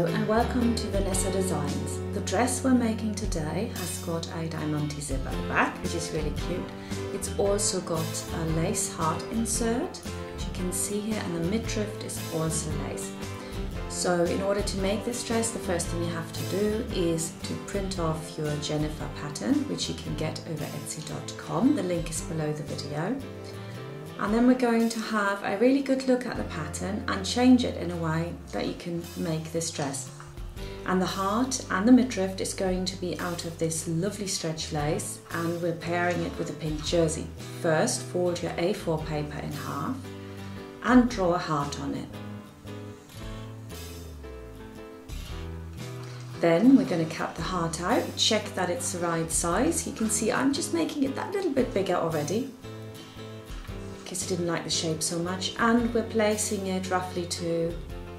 Hello and welcome to Vanessa Designs. The dress we're making today has got a diamante zip at the back, which is really cute. It's also got a lace heart insert, which you can see here, and the midriff is also lace. So in order to make this dress, the first thing you have to do is to print off your Jennifer pattern, which you can get over etsy.com. The link is below the video. And then we're going to have a really good look at the pattern and change it in a way that you can make this dress. And the heart and the midriff is going to be out of this lovely stretch lace, and we're pairing it with a pink jersey. First, fold your A4 paper in half and draw a heart on it. Then we're going to cut the heart out, check that it's the right size. You can see I'm just making it that little bit bigger already, because I didn't like the shape so much, and we're placing it roughly to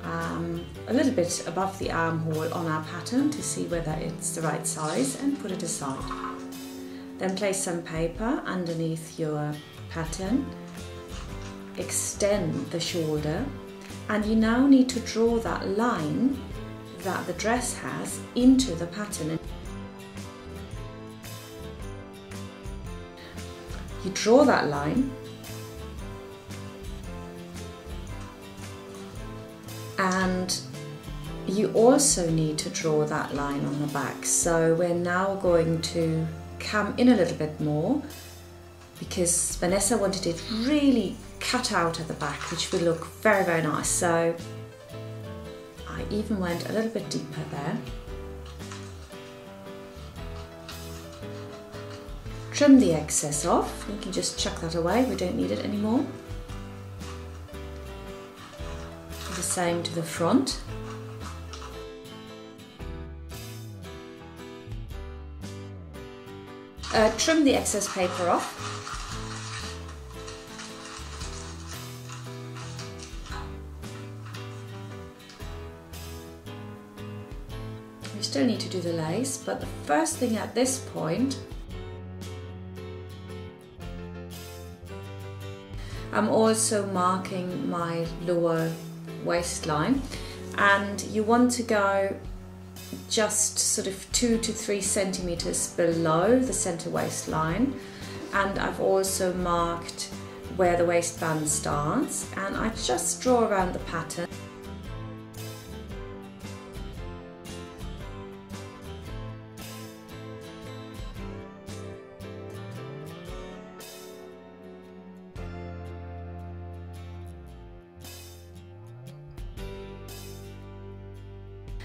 a little bit above the armhole on our pattern to see whether it's the right size, and put it aside. Then place some paper underneath your pattern, extend the shoulder, and you now need to draw that line that the dress has into the pattern. You draw that line, and you also need to draw that line on the back. So we're now going to come in a little bit more, because Vanessa wanted it really cut out at the back, which will look very, very nice. So I even went a little bit deeper there. Trim the excess off. You can just chuck that away, we don't need it anymore. The same to the front. Trim the excess paper off. We still need to do the lace, but the first thing at this point, I'm also marking my lower waistline, and you want to go just sort of 2 to 3 centimeters below the center waistline. And I've also marked where the waistband starts, and I just draw around the pattern.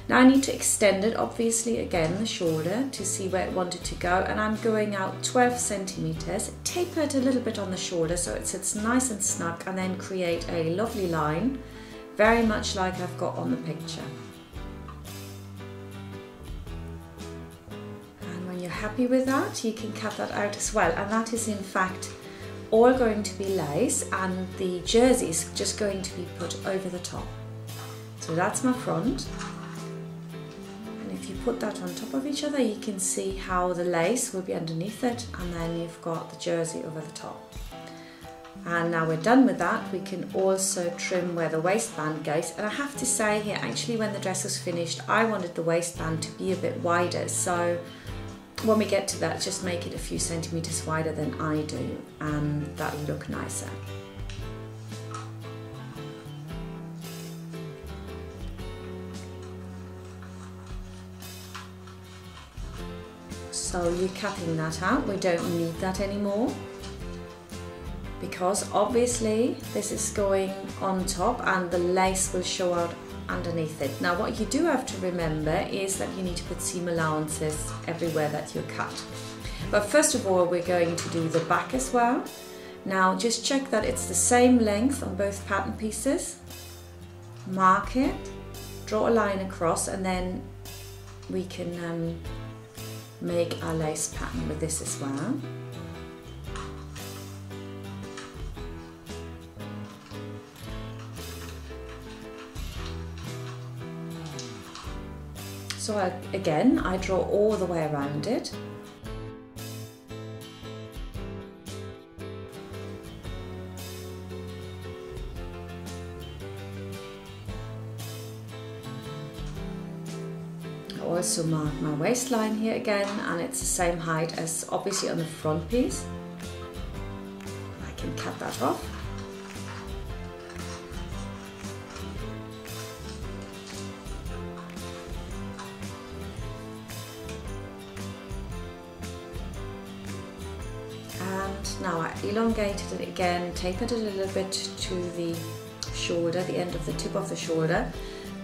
Now I need to extend it, obviously, again, the shoulder, to see where it wanted to go, and I'm going out 12 centimeters, taper it a little bit on the shoulder so it sits nice and snug, and then create a lovely line, very much like I've got on the picture. And when you're happy with that, you can cut that out as well, and that is in fact all going to be lace, and the jersey is just going to be put over the top. So that's my front. If you put that on top of each other, you can see how the lace will be underneath it, and then you've got the jersey over the top. And now we're done with that, we can also trim where the waistband goes. And I have to say here, actually, when the dress was finished, I wanted the waistband to be a bit wider. So when we get to that, just make it a few centimeters wider than I do, and that'll look nicer. So you're cutting that out, we don't need that anymore, because obviously this is going on top and the lace will show out underneath it. Now what you do have to remember is that you need to put seam allowances everywhere that you cut. But first of all, we're going to do the back as well. Now just check that it's the same length on both pattern pieces. Mark it, draw a line across, and then we can make our lace pattern with this as well. So again, I draw all the way around it. also mark my waistline here again, and it's the same height as obviously on the front piece. I can cut that off. And now I elongated it again, tapered it a little bit to the shoulder, the end of the tip of the shoulder.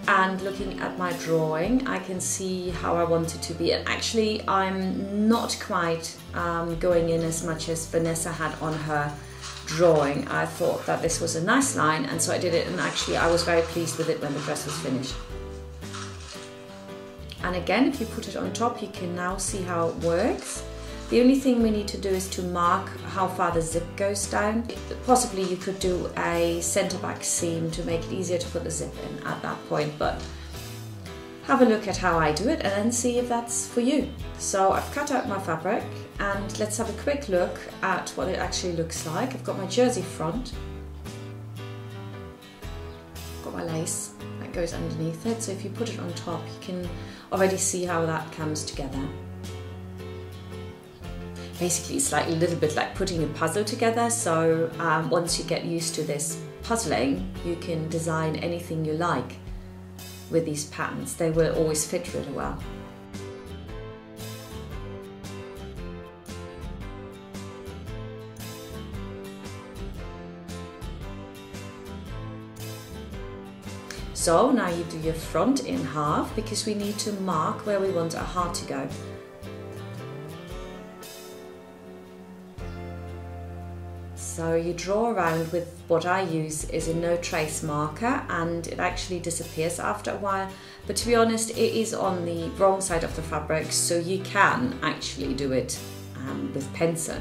And looking at my drawing, I can see how I want it to be. And actually, I'm not quite going in as much as Vanessa had on her drawing. I thought that this was a nice line, and so I did it, and actually I was very pleased with it when the dress was finished. And again, if you put it on top, you can now see how it works. The only thing we need to do is to mark how far the zip goes down. Possibly you could do a centre back seam to make it easier to put the zip in at that point, but have a look at how I do it and then see if that's for you. So I've cut out my fabric, and let's have a quick look at what it actually looks like. I've got my jersey front, got my lace that goes underneath it, so if you put it on top you can already see how that comes together. Basically, it's like a little bit like putting a puzzle together, so once you get used to this puzzling, you can design anything you like with these patterns. They will always fit really well. So now you do your front in half, because we need to mark where we want our heart to go. So you draw around with what I use is a no trace marker, and it actually disappears after a while, but to be honest it is on the wrong side of the fabric, so you can actually do it with pencil.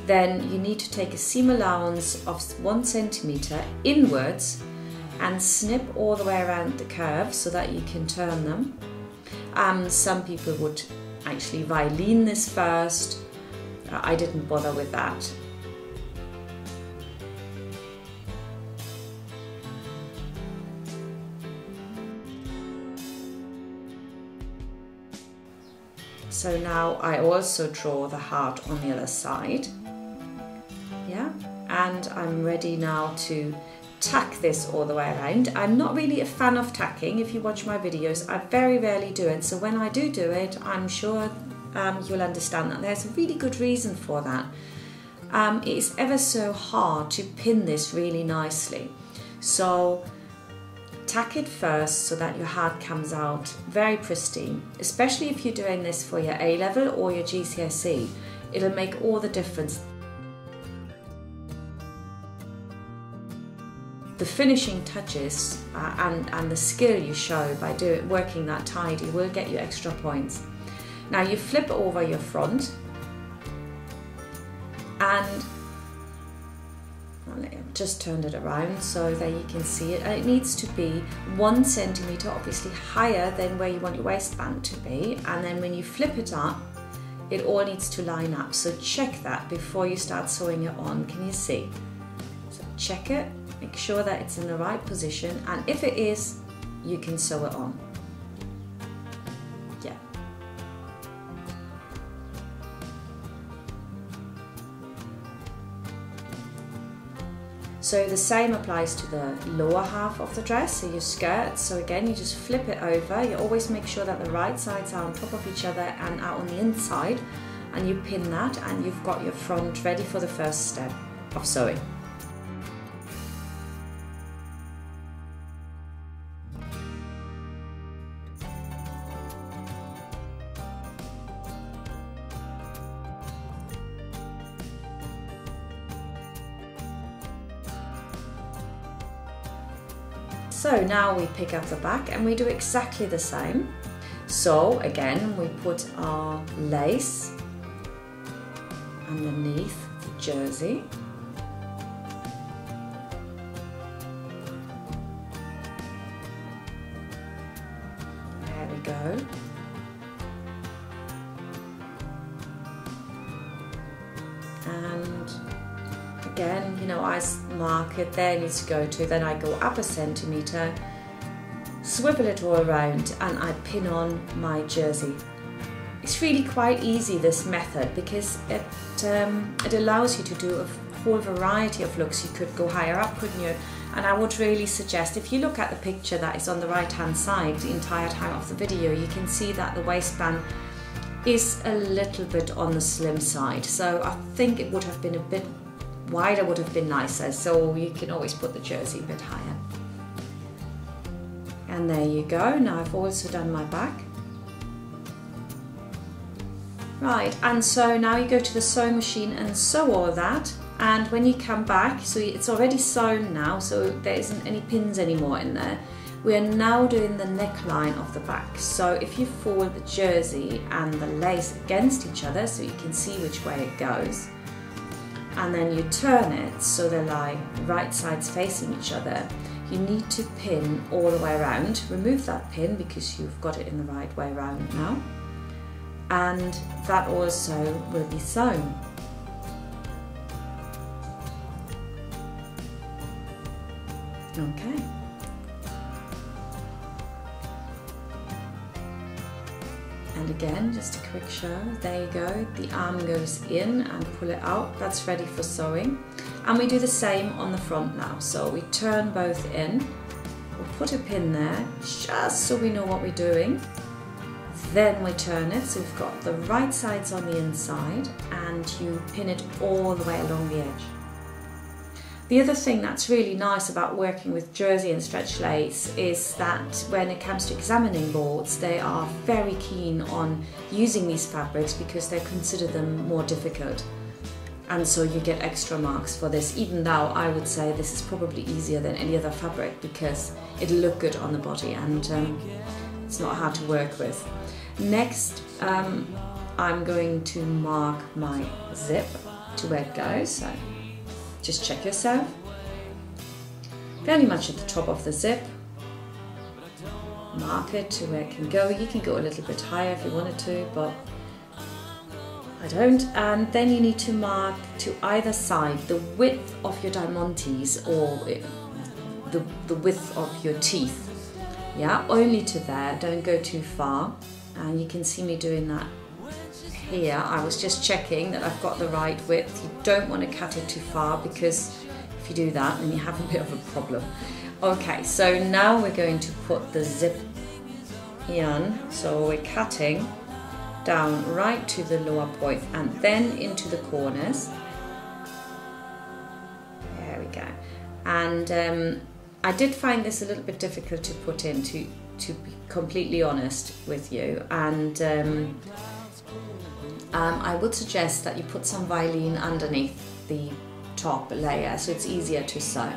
Then you need to take a seam allowance of 1 centimeter inwards and snip all the way around the curve so that you can turn them. Some people would actually violin this first. I didn't bother with that. So now I also draw the heart on the other side, yeah, and I'm ready now to tack this all the way around. I'm not really a fan of tacking. If you watch my videos, I very rarely do it, so when I do it, I'm sure you'll understand that there's a really good reason for that. It is ever so hard to pin this really nicely, so tack it first so that your heart comes out very pristine, especially if you're doing this for your A-level or your GCSE. It'll make all the difference. The finishing touches and the skill you show by working that tidy will get you extra points. Now you flip over your front, and just turned it around so that you can see it, and it needs to be 1 centimeter obviously higher than where you want your waistband to be, and then when you flip it up it all needs to line up, so check that before you start sewing it on. Can you see? So check it, make sure that it's in the right position, and if it is, you can sew it on. Yeah. So the same applies to the lower half of the dress, so your skirt. So again, you just flip it over. You always make sure that the right sides are on top of each other and out on the inside, and you pin that, and you've got your front ready for the first step of sewing. So now we pick up the back and we do exactly the same. So again, we put our lace underneath the jersey. There we go. And again, I mark it, there it needs to go to, then I go up 1 centimeter, swivel it all around and I pin on my jersey. It's really quite easy, this method, because it allows you to do a whole variety of looks. You could go higher up, couldn't you? And I would really suggest, if you look at the picture that is on the right hand side the entire time of the video, you can see that the waistband is a little bit on the slim side. So I think it would have been a bit wider, would have been nicer. So you can always put the jersey a bit higher. And there you go. Now I've also done my back. Right, and so now you go to the sewing machine and sew all that, and when you come back, so it's already sewn now, so there isn't any pins anymore in there. We are now doing the neckline of the back. So if you fold the jersey and the lace against each other so you can see which way it goes, and then you turn it so they lie right sides facing each other, you need to pin all the way around. Remove that pin because you've got it in the right way around now. And that also will be sewn. Okay. And again, just a quick show. There you go. The arm goes in and pull it out. That's ready for sewing. And we do the same on the front now. So we turn both in. We'll put a pin there just so we know what we're doing. Then we turn it, so we've got the right sides on the inside, and you pin it all the way along the edge. The other thing that's really nice about working with jersey and stretch lace is that when it comes to examining boards, they are very keen on using these fabrics because they consider them more difficult. And so you get extra marks for this, even though I would say this is probably easier than any other fabric because it'll look good on the body and it's not hard to work with. Next, I'm going to mark my zip to where it goes, so just check yourself. Fairly much at the top of the zip. Mark it to where it can go. You can go a little bit higher if you wanted to, but I don't. And then you need to mark to either side the width of your diamantes or the width of your teeth. Yeah, only to there, don't go too far. And you can see me doing that here. I was just checking that I've got the right width. You don't want to cut it too far because if you do that, then you have a bit of a problem. Okay, so now we're going to put the zip in. So we're cutting down right to the lower point and then into the corners. There we go. And I did find this a little bit difficult to put in, to be completely honest with you, and I would suggest that you put some Vilene underneath the top layer so it's easier to sew.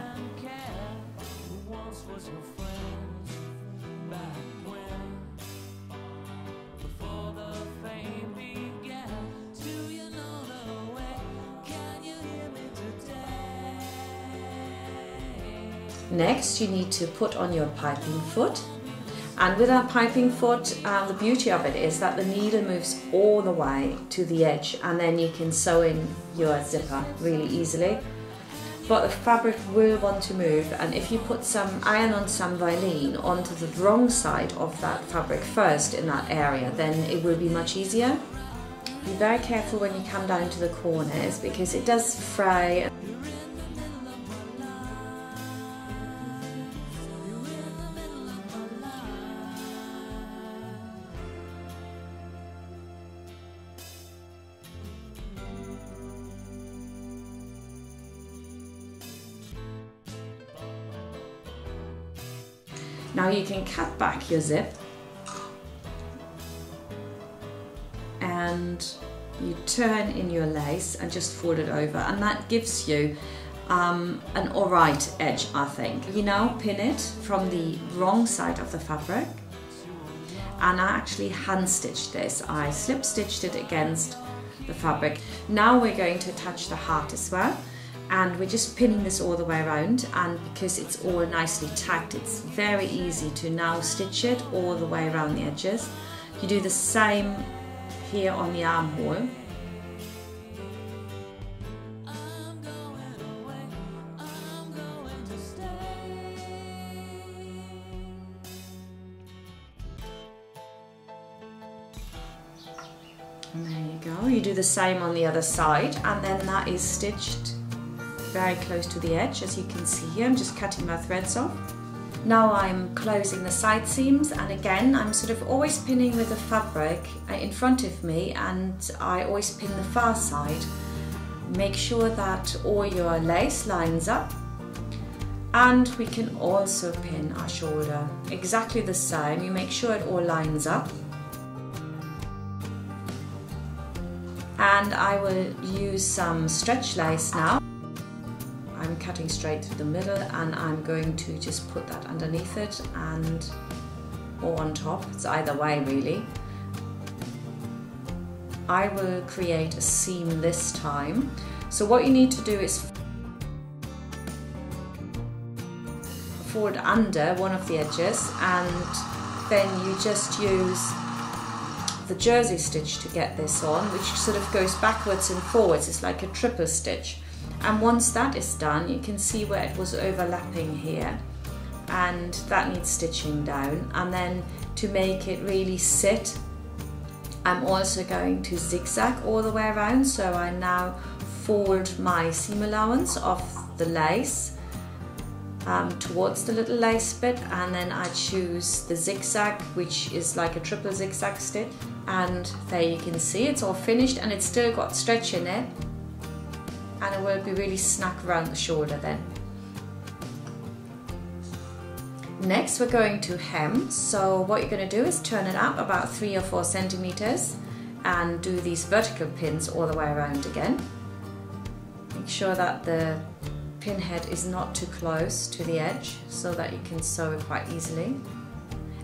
Next, you need to put on your piping foot. And with our piping foot, the beauty of it is that the needle moves all the way to the edge and then you can sew in your zipper really easily. But the fabric will want to move, and if you put some iron on some Vilene onto the wrong side of that fabric first in that area, then it will be much easier. Be very careful when you come down to the corners because it does fray. Now you can cut back your zip and you turn in your lace and just fold it over, and that gives you an alright edge, I think. You now pin it from the wrong side of the fabric, and I actually hand stitched this. I slip stitched it against the fabric. Now we're going to attach the heart as well. And we're just pinning this all the way around, and because it's all nicely tacked, it's very easy to now stitch it all the way around the edges. You do the same here on the armhole. And there you go. You do the same on the other side, and then that is stitched very close to the edge, as you can see here. I'm just cutting my threads off. Now I'm closing the side seams, and again I'm sort of always pinning with the fabric in front of me, and I always pin the far side. Make sure that all your lace lines up, and we can also pin our shoulder exactly the same. You make sure it all lines up. And I will use some stretch lace now. I'm cutting straight through the middle, and I'm going to just put that underneath it and or on top. It's either way really. I will create a seam this time. So what you need to do is fold under one of the edges, and then you just use the jersey stitch to get this on, which sort of goes backwards and forwards. It's like a triple stitch. And once that is done, you can see where it was overlapping here, and that needs stitching down. And then to make it really sit, I'm also going to zigzag all the way around. So I now fold my seam allowance of the lace towards the little lace bit, and then I choose the zigzag, which is like a triple zigzag stitch. And there you can see it's all finished, and it's still got stretch in it, and it will be really snug around the shoulder then. Next we're going to hem. So what you're going to do is turn it up about 3 or 4 centimeters and do these vertical pins all the way around again. Make sure that the pin head is not too close to the edge so that you can sew it quite easily.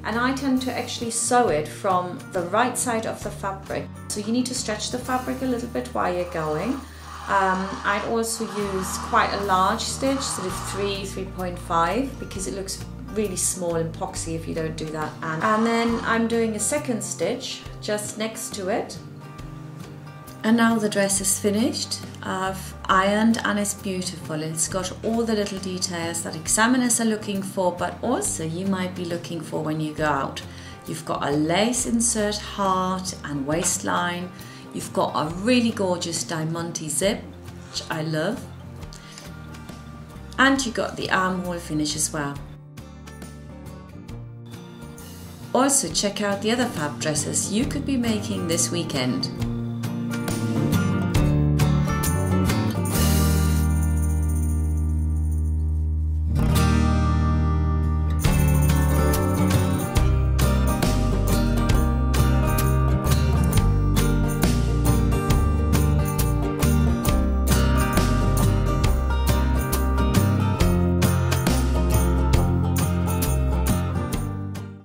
And I tend to actually sew it from the right side of the fabric. So you need to stretch the fabric a little bit while you're going. I'd also use quite a large stitch, sort of 3.5, because it looks really small and poxy if you don't do that. And then I'm doing a second stitch just next to it. And now the dress is finished. I've ironed, and it's beautiful. It's got all the little details that examiners are looking for, but also you might be looking for when you go out. You've got a lace insert heart and waistline. You've got a really gorgeous diamante zip, which I love. And you got the armhole finish as well. Also check out the other fab dresses you could be making this weekend.